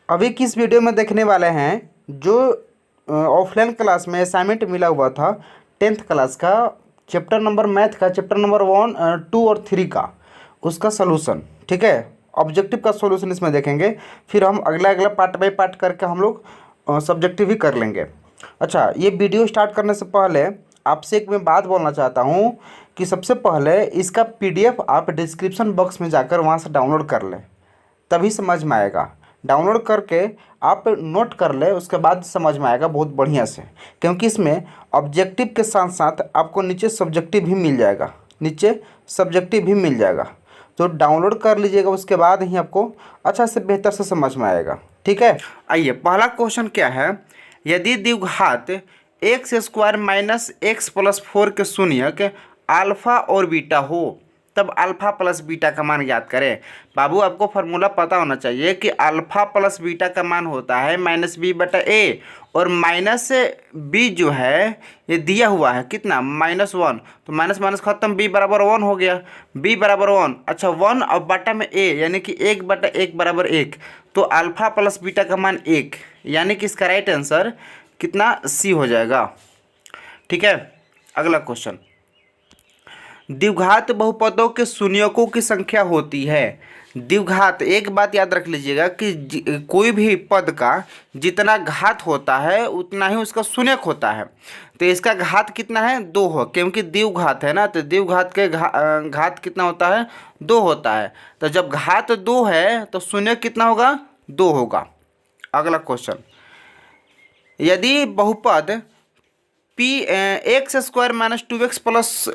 अभी किस वीडियो में देखने वाले हैं जो ऑफलाइन क्लास में असाइनमेंट मिला हुआ था 10th क्लास का चैप्टर नंबर मैथ का चैप्टर नंबर 1, 2 और 3 का उसका सलूशन। ठीक है, ऑब्जेक्टिव का सॉल्यूशन इसमें देखेंगे। फिर हम अगला अगला पार्ट बाय पार्ट करके हम लोग सब्जेक्टिव भी कर लेंगे। अच्छा, ये वीडियो स्टार्ट करने से पहले आपसे एक मैं बात बोलना चाहता हूँ कि सबसे पहले इसका PDF आप डिस्क्रिप्शन बॉक्स में जाकर वहाँ से डाउनलोड कर लें, तभी समझ में आएगा। डाउनलोड करके आप नोट कर ले, उसके बाद समझ में आएगा बहुत बढ़िया से, क्योंकि इसमें ऑब्जेक्टिव के साथ साथ आपको नीचे सब्जेक्टिव भी मिल जाएगा, तो डाउनलोड कर लीजिएगा, उसके बाद ही आपको अच्छा से बेहतर से समझ में आएगा। ठीक है, आइए पहला क्वेश्चन क्या है। यदि द्विघात x² माइनस x प्लस 4 के शून्यक अल्फा और बीटा हो तब अल्फा प्लस बीटा का मान ज्ञात करें। बाबू, आपको फार्मूला पता होना चाहिए कि अल्फा प्लस बीटा का मान होता है -b/a, और माइनस b जो है ये दिया हुआ है कितना, -1, तो माइनस माइनस खत्म, b बराबर 1 हो गया, b बराबर 1। अच्छा, 1 और बटा में a यानी कि 1/1 बराबर 1, तो अल्फा प्लस बीटा का मान 1, यानी कि इसका राइट आंसर कितना, c हो जाएगा। ठीक है, अगला क्वेश्चन। द्विघात बहुपदों के शून्यकों की संख्या होती है। द्विघात, एक बात याद रख लीजिएगा कि कोई भी पद का जितना घात होता है उतना ही उसका शून्यक होता है। तो इसका घात कितना है, 2 हो, क्योंकि द्विघात है ना, तो द्विघात के घात कितना होता है, 2 होता है। तो जब घात 2 है तो शून्यक कितना होगा, 2 होगा। अगला क्वेश्चन। यदि बहुपद x² माइनस 2x प्लस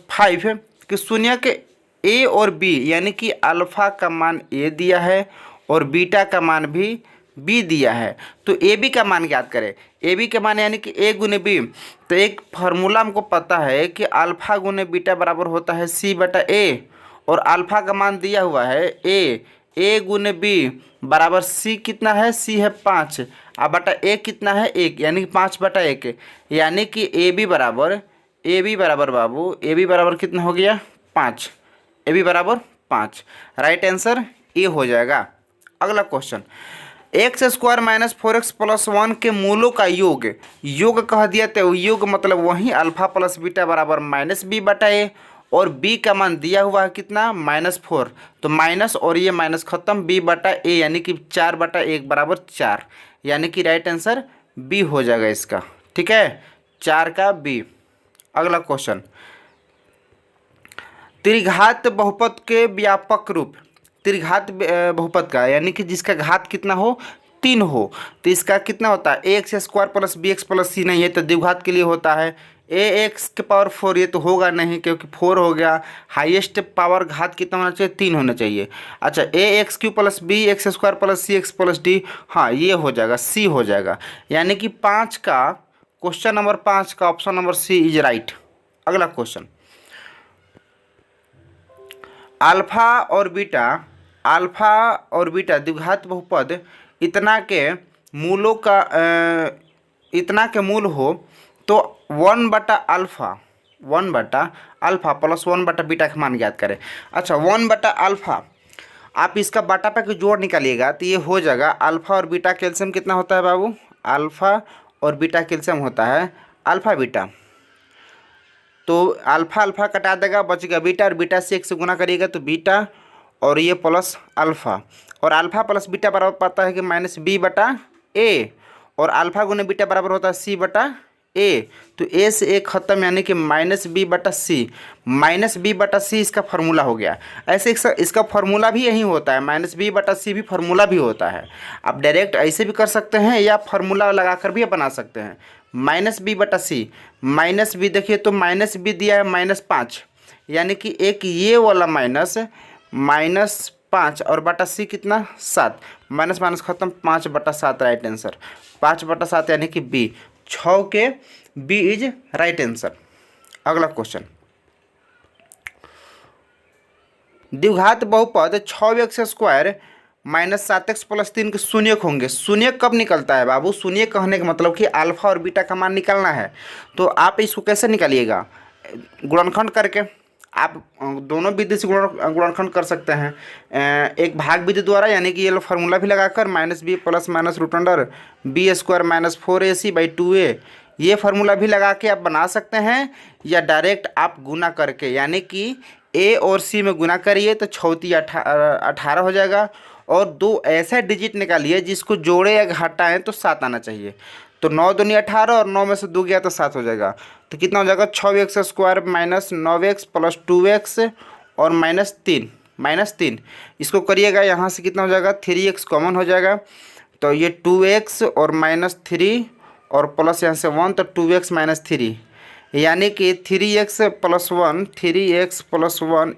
5 कि शून्यक a और b यानी कि अल्फ़ा का मान a दिया है और बीटा का मान भी b दिया है, तो ए बी का मान ज्ञात करें। ए बी का मान यानी कि a गुने b, तो एक फार्मूला हमको पता है कि अल्फ़ा गुने बीटा बराबर होता है c/a, और अल्फ़ा का मान दिया हुआ है a गुने b बराबर c कितना है, c है 5, अब बटा a कितना है 1, यानी कि 5/1, यानी कि ए बी बराबर बाबू, ए बी बराबर कितना हो गया, 5, ए बी बराबर 5, राइट आंसर ए हो जाएगा। अगला question. x² minus 4x plus 1 के मूलों का योग कह दिया, तो योग मतलब वही अल्फा प्लस बीटा बराबर -b/a, और b का मान दिया हुआ है कितना, -4, तो माइनस और ये माइनस खत्म, b/a यानी कि 4/1 बराबर 4, यानी कि राइट आंसर b हो जाएगा इसका। ठीक है, 4 का b। अगला क्वेश्चन। त्रिघात बहुपद के व्यापक रूप, त्रिघात बहुपद का यानी कि जिसका घात कितना हो, 3 हो, तो इसका कितना होता है, ax² plus bx plus c, नहीं है तो द्विघात के लिए होता है ax के पावर 4, ये तो होगा नहीं क्योंकि 4 हो गया। हाईएस्ट पावर घात कितना होना चाहिए, 3 होना चाहिए। अच्छा, ax³ plus bx² plus cx plus d, हाँ ये हो जाएगा, c हो जाएगा, यानी कि 5 का क्वेश्चन नंबर 5 का option number c is right. अगला क्वेश्चन। अल्फा और बीटा द्विघात बहुपद इतना के मूल हो तो 1/अल्फा प्लस 1/बीटा का मान ज्ञात करें। अच्छा, 1/अल्फा, आप इसका बाटा पे जोड़ निकालिएगा तो ये हो जाएगा, अल्फा और बीटा कैल्शियम कितना होता है बाबू, अल्फा और बीटा कैल्शियम होता है अल्फा बीटा, तो अल्फा अल्फा कटा देगा, बचेगा बीटा, और बीटा से 1 से गुना करिएगा तो बीटा, और ये प्लस अल्फा, और अल्फा प्लस बीटा बराबर पता है कि -b/a, और अल्फा गुने बीटा बराबर होता है c/a, तो a से a खत्म, यानी कि -b/c इसका फार्मूला हो गया। ऐसे इसका फार्मूला भी यही होता है, -b/c भी फार्मूला भी होता है। आप डायरेक्ट ऐसे भी कर सकते हैं या फार्मूला लगाकर भी बना सकते हैं। -b/c, -b देखिए तो -b दिया है -5, यानी कि एक ये वाला -5 और बटा c कितना 7, माइनस माइनस खत्म, 5/7 राइट आंसर, 5/7 यानी कि b, 6 के b इज राइट आंसर। अगला क्वेश्चन। द्विघात बहुपद 6x² माइनस 7x प्लस 3 के शून्यक होंगे। शून्यक कब निकलता है बाबू, शून्यक कहने का मतलब कि अल्फा और बीटा का मान निकालना है, तो आप इसको कैसे निकालिएगा, गुणनखंड करके। आप दोनों विधि से गुणनखंड कर सकते हैं। एक भाग विधि द्वारा, यानी कि ये लो फार्मूला भी लगाकर minus b plus minus root under b square minus 4ac/2a, ये फार्मूला भी लगा के आप बना सकते हैं, या डायरेक्ट आप गुना करके, यानी कि ए और सी में गुना करिए तो 18 हो जाएगा, और दो ऐसा डिजिट निकालिए जिसको जोड़े या घटाएं तो 7 आना चाहिए। तो 9 दूनी 18 और 9 में से 2 गया तो 7 हो जाएगा। तो कितना हो जाएगा 6x² minus 9x plus 2x और -3 इसको करिएगा, यहाँ से कितना हो जाएगा 3x कॉमन हो जाएगा, तो ये 2x और -3 और प्लस यहाँ से 1, तो 2x माइनस 3, यानी कि 3x प्लस 1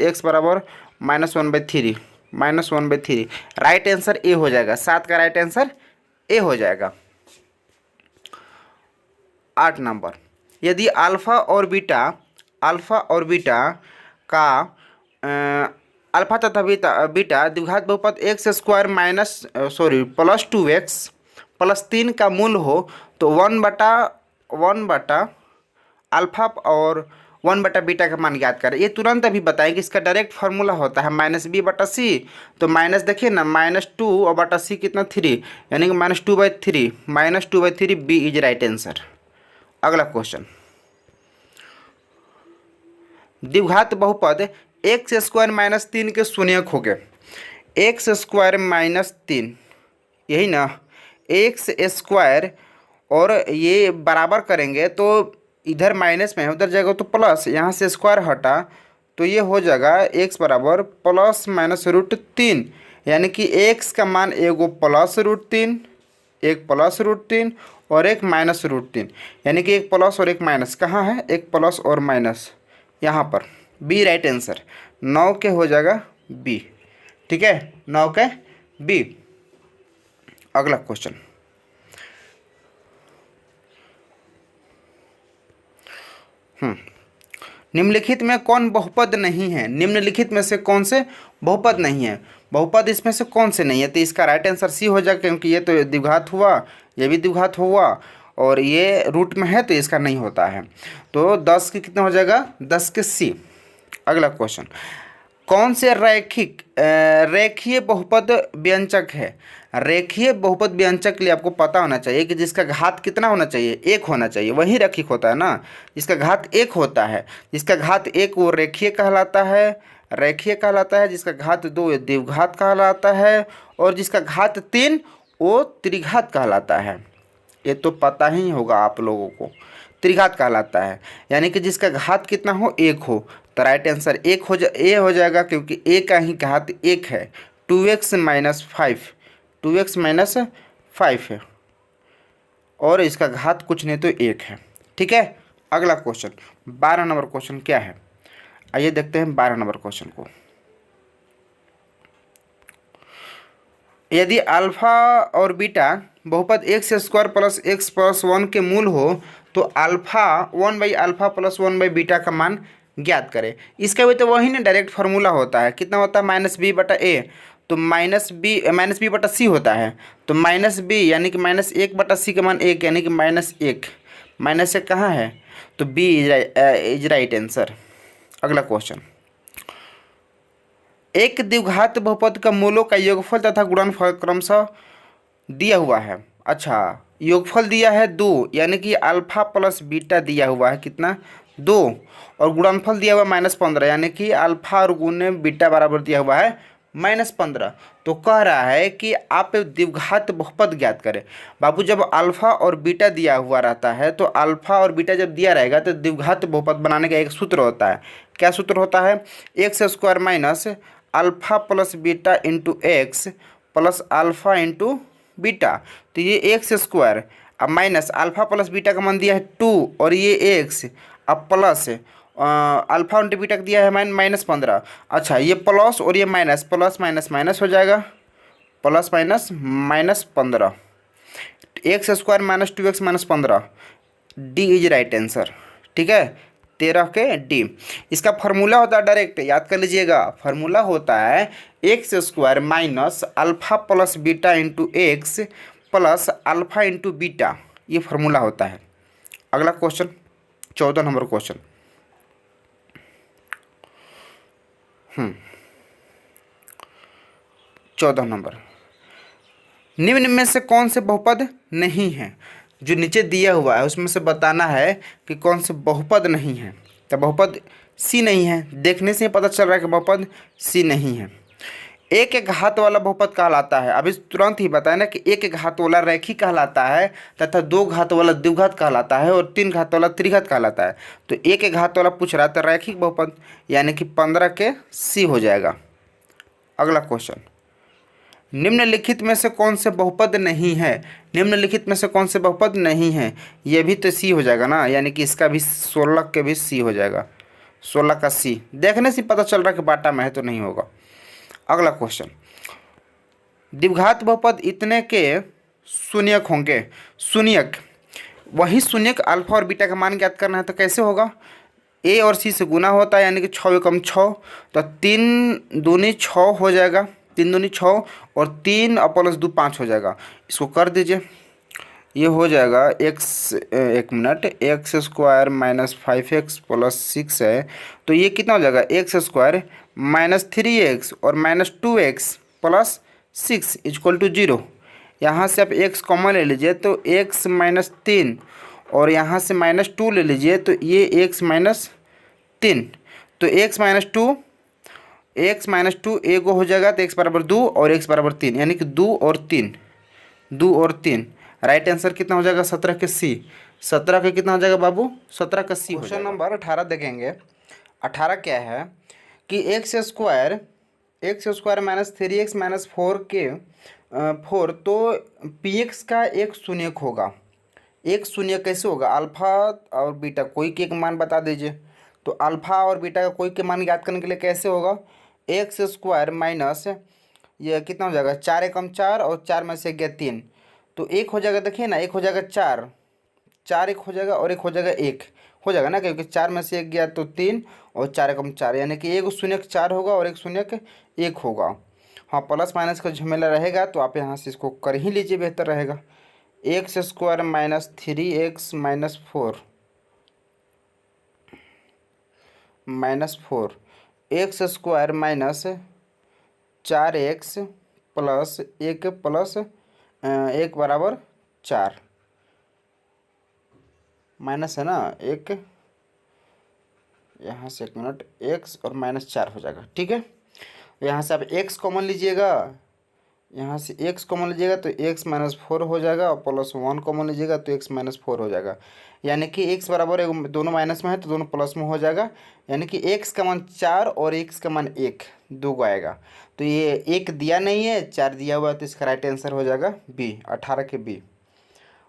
x बराबर -1/3 राइट आंसर ए हो जाएगा। 7 का राइट आंसर ए हो जाएगा। 8 नंबर, यदि अल्फ़ा और बीटा का अल्फ़ा तथा बीटा द्विघात बहुपद प्लस 2x प्लस 3 का मूल हो तो 1/1 अल्फ़ा और 1/बीटा का मान ज्ञात करें। ये तुरंत अभी बताएं कि इसका डायरेक्ट फार्मूला होता है -b/c, तो माइनस देखिए ना, -2 और बटा c कितना 3, यानी कि -2/3 बी इज राइट आंसर। अगला क्वेश्चन, द्विघात बहुपद x² - 3 के शून्यक हो गए। x² - 3, यही ना, x² और ये बराबर करेंगे तो इधर माइनस में है, उधर जाएगा तो प्लस, यहाँ से स्क्वायर हटा तो ये हो जाएगा x बराबर प्लस माइनस √3, यानी कि x का मान एगो प्लस √3, एक प्लस √3 और एक माइनस √3, यानी कि एक प्लस और एक माइनस। कहाँ है एक प्लस और माइनस? यहाँ पर। बी राइट आंसर, 9 के हो जाएगा बी। ठीक है, 9 के बी। अगला क्वेश्चन, निम्नलिखित में कौन बहुपद नहीं है? निम्नलिखित में से कौन से बहुपद नहीं है? बहुपद इसमें से कौन से नहीं है? तो इसका राइट आंसर सी हो जाएगा, क्योंकि ये तो द्विघात हुआ, ये भी द्विघात हुआ और ये रूट में है तो इसका नहीं होता है। तो 10 के कितना हो जाएगा? 10 के सी। अगला क्वेश्चन, कौन से रेखीय बहुपद व्यंजक है? रेखीय बहुपद व्यंजक के लिए आपको पता होना चाहिए कि जिसका घात कितना होना चाहिए? 1 होना चाहिए, वही रैखिक होता है ना। जिसका घात 1 होता है, जिसका घात 1 वो रेखीय कहलाता है, जिसका घात 2 द्विघात कहलाता है, और जिसका घात 3 वो त्रिघात कहलाता है। ये तो पता ही होगा आप लोगों को, त्रिघात कहलाता है, यानी कि जिसका घात कितना हो? 1 हो। तो राइट आंसर ए हो जाएगा, क्योंकि ए का ही घात 1 है। 2x माइनस 5 है, और इसका घात कुछ नहीं तो 1 है। ठीक है, अगला क्वेश्चन 12 नंबर क्वेश्चन क्या है? आइए देखते हैं 12 नंबर क्वेश्चन को। यदि अल्फा और बीटा बहुपद x² प्लस x प्लस 1 के मूल हो तो अल्फा 1/अल्फा प्लस 1/बीटा का मान ज्ञात करें। इसका भी तो वही ना डायरेक्ट फार्मूला होता है। कितना होता है? -b/a, तो -b/c होता है, तो -b यानी कि -1/c का मान 1, यानी कि -1 कहाँ है? तो b इज राइट आंसर। अगला क्वेश्चन, एक द्विघात बहुपद का मूलों का योगफल तथा गुणनफल क्रमशः दिया हुआ है। अच्छा, योगफल दिया है 2, यानी कि अल्फा प्लस बीटा दिया हुआ है कितना? 2, और गुणनफल दिया हुआ -15, यानी कि अल्फा और गुणे बीटा बराबर दिया हुआ है -15। तो कह रहा है कि आप द्विघात बहुपद ज्ञात करें। बाबू, जब अल्फा और बीटा दिया हुआ रहता है तो अल्फा और बीटा जब दिया रहेगा तो द्विघात बहुपद बनाने का एक सूत्र होता है। क्या सूत्र होता है? x² minus alpha plus beta into x plus alpha into beta. तो ये x² अब माइनस अल्फा प्लस बीटा का मान दिया है 2, और ये x अब प्लस अल्फा इंटू बीटा का दिया है -15। अच्छा, ये प्लस और ये माइनस, प्लस माइनस माइनस हो जाएगा, plus minus -15, x² minus 2x minus 15, D is right answer. ठीक है, 13 के डी। इसका फार्मूला होता है डायरेक्ट, याद कर लीजिएगा, फार्मूला होता है x² minus alpha plus beta into x plus alpha into beta, ये फार्मूला होता है। अगला क्वेश्चन 14 नंबर क्वेश्चन, 14 नंबर, निम्न में से कौन से बहुपद नहीं है? जो नीचे दिया हुआ है उसमें से बताना है कि कौन से बहुपद नहीं है। तो बहुपद सी नहीं है, देखने से ही पता चल रहा है कि बहुपद सी नहीं है। एक एक घात वाला बहुपद कहलाता है, अभी तुरंत ही बताया ना कि एक एक घात वाला रैखिक कहलाता है तथा दो घात वाला द्विघात कहलाता है और तीन घात वाला त्रिघात कहलाता है। तो एक एक घात वाला पूछ रहा था रैखिक बहुपद, यानी कि 15 के सी हो जाएगा। अगला क्वेश्चन, निम्नलिखित में से कौन से बहुपद नहीं है? निम्नलिखित में से कौन से बहुपद नहीं है? ये भी तो सी हो जाएगा ना, यानी कि इसका भी 16 के भी सी हो जाएगा। 16 का सी, देखने से पता चल रहा है कि बाटा में है तो नहीं होगा। अगला क्वेश्चन, द्विघात बहुपद इतने के शून्यक होंगे। शून्यक, वही शून्यक अल्फा और बीटा का मान ज्ञात करना है। तो कैसे होगा? ए और सी से गुना होता है, यानी कि 6 एकम 6, तो 3 दूनी 6 हो जाएगा, 3 दूनी 6 और 3 और प्लस 2 5 हो जाएगा। इसको कर दीजिए, ये हो जाएगा एक्स, एक minute, x square minus 5x plus 6 है, तो ये कितना हो जाएगा? एक्स स्क्वायर माइनस 3x और minus 2x plus 6 equal to 0। यहाँ से आप x कॉमन ले लीजिए तो x माइनस 3 और यहाँ से माइनस 2 ले लीजिए तो ये x माइनस 3, तो x माइनस 2 एगो हो जाएगा तो x बराबर 2 और x बराबर 3, यानी कि 2 और 3, 2 और 3। राइट आंसर कितना हो जाएगा? 17 के सी। 17 का कितना हो जाएगा बाबू? 17 का सी। क्वेश्चन नंबर 18 देखेंगे। 18 क्या है कि x square minus 3x minus 4 तो पी एक्स का एक शून्यक होगा। एक शून्य कैसे होगा? अल्फा और बीटा कोई के एक मान बता दीजिए। तो अल्फा और बीटा का कोई के मान ज्ञात करने के लिए कैसे होगा? एक्स स्क्वायर माइनस ये कितना हो जाएगा? 4 एकम 4 और 4 में से गया 3, तो एक हो जाएगा, देखिए ना, एक हो जाएगा 4, 4 एक हो जाएगा और एक हो जाएगा 1 हो जाएगा ना, क्योंकि 4 में से 1 गया तो 3 और 4 एकम 4, यानी कि एक शून्यक 4 होगा और एक शून्यक 1 होगा। हाँ, प्लस माइनस का झमेला रहेगा तो आप यहाँ से इसको कर ही लीजिए, बेहतर रहेगा। X square minus 3x minus 4 x square minus 4x plus 1 plus 1 बराबर 4, माइनस है ना 1, यहाँ से 1 मिनट, x और माइनस 4 हो जाएगा। ठीक है, यहाँ से आप x कॉमन लीजिएगा, यहाँ से x कॉमन लीजिएगा तो x माइनस 4 हो जाएगा और प्लस 1 कॉमन लीजिएगा तो x माइनस 4 हो जाएगा, यानी कि x बराबर दोनों माइनस में है तो दोनों प्लस में हो जाएगा, यानी कि x का मान 4 और x का मान 1 दो को आएगा। तो ये 1 दिया नहीं है, 4 दिया हुआ है, तो इसका राइट आंसर हो जाएगा बी, 18 के बी।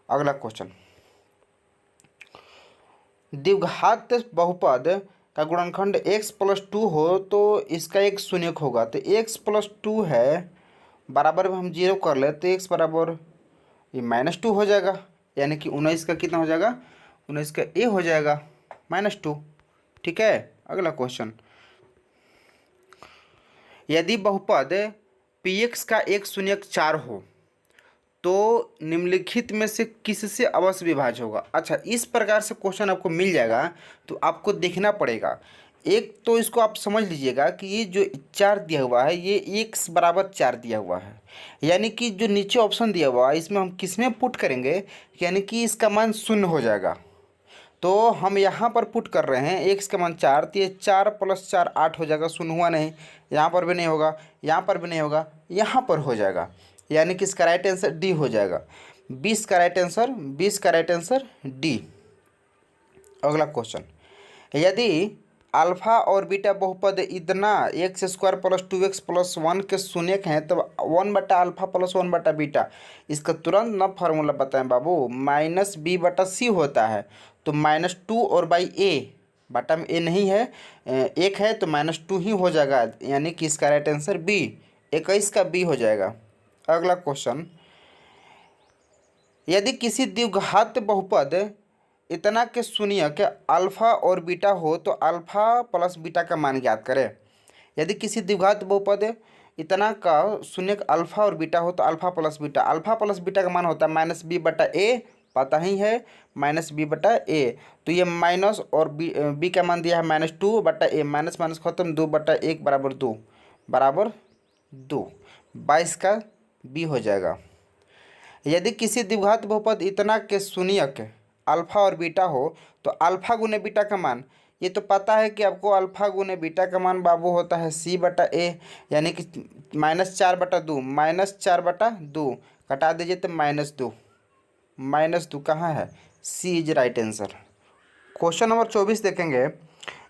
अगला क्वेश्चन, द्विघात बहुपद का गुणनखंड x प्लस 2 हो तो इसका एक शून्यक होगा। तो x प्लस 2 है, बराबर में हम 0 कर ले तो x बराबर ये माइनस 2 हो जाएगा, यानी कि 19 का कितना हो जाएगा? 19 का a हो जाएगा -2। ठीक है, अगला क्वेश्चन, यदि बहुपद px का एक शून्यक 4 हो तो निम्नलिखित में से किससे अवश्य विभाज्य होगा? अच्छा, इस प्रकार से क्वेश्चन आपको मिल जाएगा तो आपको देखना पड़ेगा। एक तो इसको आप समझ लीजिएगा कि ये जो 4 दिया हुआ है ये x बराबर 4 दिया हुआ है, यानी कि जो नीचे ऑप्शन दिया हुआ है इसमें हम किस में पुट करेंगे, यानी कि इसका मान 0 हो जाएगा। तो हम यहाँ पर पुट कर रहे हैं x का मान 4, तो ये 4 प्लस 4 8 हो जाएगा, 0 हुआ नहीं, यहाँ पर भी नहीं होगा, यहाँ पर भी नहीं होगा, यहाँ पर हो जाएगा, यानी कि इसका राइट आंसर डी हो जाएगा। 20 का राइट आंसर डी। अगला क्वेश्चन, यदि अल्फा और बीटा बहुपद इतना x square plus 2x plus 1 के शून्यक हैं तब 1 बटा अल्फा प्लस 1 बटा बीटा, इसका तुरंत ना फार्मूला बताएं बाबू, माइनस बी बटा सी होता है। तो -2 और बाई ए, बटा में ए नहीं है, 1 है तो -2 ही हो जाएगा, यानी कि इसका राइट आंसर बी, 21 का बी हो जाएगा। अगला क्वेश्चन, यदि किसी द्विघात बहुपद इतना के शून्यक अल्फा और बीटा हो तो अल्फा प्लस बीटा का मान ज्ञात करें। यदि किसी द्विघात बहुपद इतना का शून्यक अल्फा और बीटा हो तो अल्फा प्लस बीटा का मान होता है -b बटा ए पता ही है, माइनस बी बटा ए। तो ये माइनस और बी का मान दिया है -2 बटा ए, माइनस माइनस खत्म, 2 बटा 1 बराबर 2 बराबर 2, 22 का बी हो जाएगा। यदि किसी द्विघात बहुपद इतना के शून्यक अल्फा और बीटा हो तो अल्फा गुने बीटा का मान, ये तो पता है कि आपको अल्फा गुने बीटा का मान बाबू होता है सी बटा ए, यानी कि -4 बटा 2, -4 बटा 2 घटा दीजिए तो -2, -2 कहाँ है, C is right answer. Question number 24 देखेंगे।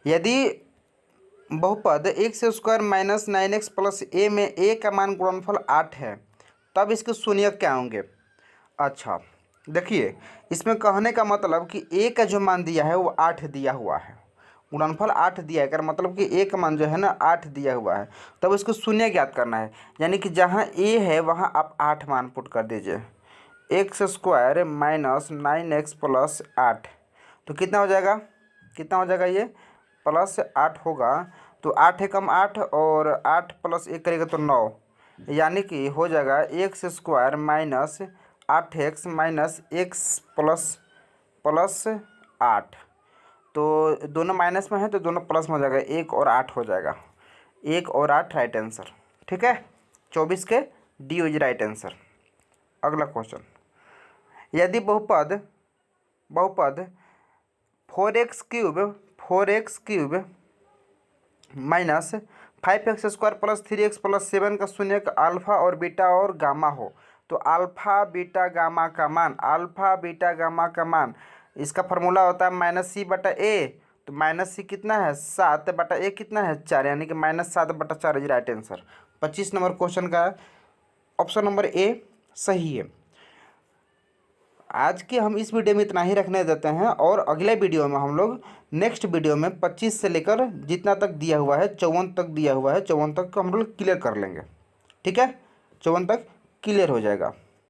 यदि बहुपद X square minus 9x plus A में ए का मान गुणनफल 8 है, तब इसके शून्यक क्या होंगे। अच्छा देखिए, इसमें कहने का मतलब कि ए का जो मान दिया है वो 8 दिया हुआ है, गुणनफल 8 दिया है, कर मतलब कि ए का मान जो है ना 8 दिया हुआ है, तब इसको शून्य ज्ञात करना है। यानी कि जहाँ ए है वहाँ आप 8 मान पुट कर दीजिए, x square minus 9x plus 8, तो कितना हो जाएगा, कितना हो जाएगा, ये प्लस 8 होगा। तो 8 है कम 8 और 8 प्लस 1 करेगा तो 9, यानी कि हो जाएगा x square minus 8x minus x plus 8। तो दोनों माइनस में है तो दोनों प्लस में हो जाएगा, 1 और 8 हो जाएगा, 1 और 8 राइट आंसर। ठीक है, 24 के डी इज राइट आंसर। अगला क्वेश्चन, यदि बहुपद 4x³ minus 5x square plus 3x plus 7 का शून्यक अल्फा और बीटा और गामा हो तो अल्फा बीटा गामा का मान, इसका फार्मूला होता है -c बटा ए, तो -c कितना है 7 बटा ए कितना है 4, यानी कि -7 बटा 4 is right answer. 25 number question का ऑप्शन नंबर ए सही है। आज के हम इस वीडियो में इतना ही रखने देते हैं, और अगले वीडियो में हम लोग नेक्स्ट वीडियो में 25 से लेकर जितना तक दिया हुआ है 54 तक दिया हुआ है, 54 तक को हम लोग क्लियर कर लेंगे। ठीक है, 54 तक क्लियर हो जाएगा।